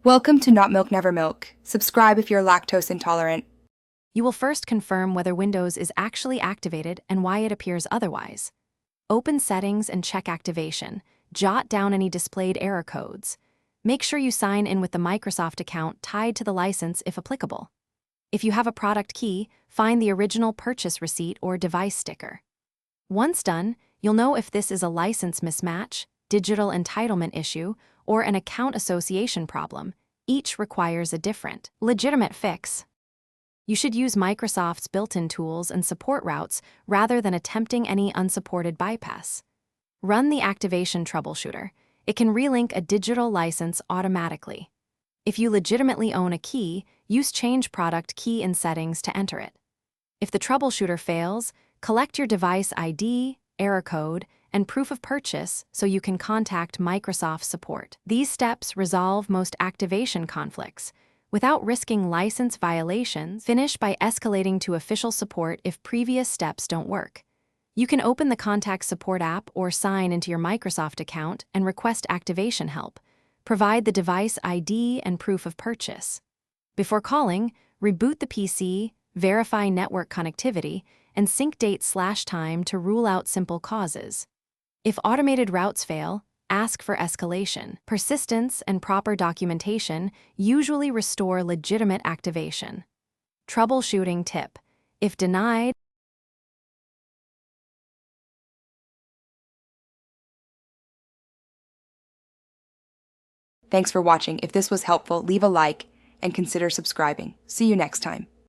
Welcome to Not Milk Never Milk. Subscribe if you're lactose intolerant. You will first confirm whether Windows is actually activated and why it appears otherwise. Open Settings and check Activation. Jot down any displayed error codes. Make sure you sign in with the Microsoft account tied to the license if applicable. If you have a product key, find the original purchase receipt or device sticker. Once done, you'll know if this is a license mismatch, digital entitlement issue, or an account association problem. Each requires a different, legitimate fix. You should use Microsoft's built-in tools and support routes rather than attempting any unsupported bypass. Run the activation troubleshooter. It can relink a digital license automatically. If you legitimately own a key, use Change Product Key in Settings to enter it. If the troubleshooter fails, collect your device ID, error code, and proof of purchase so you can contact Microsoft support. These steps resolve most activation conflicts. Without risking license violations, finish by escalating to official support if previous steps don't work. You can open the Contact Support app or sign into your Microsoft account and request activation help. Provide the device ID and proof of purchase. Before calling, reboot the PC, verify network connectivity, and sync date/time to rule out simple causes. If automated routes fail, ask for escalation. Persistence and proper documentation usually restore legitimate activation. Troubleshooting tip: if denied, Thanks for watching. If this was helpful, leave a like and consider subscribing. See you next time.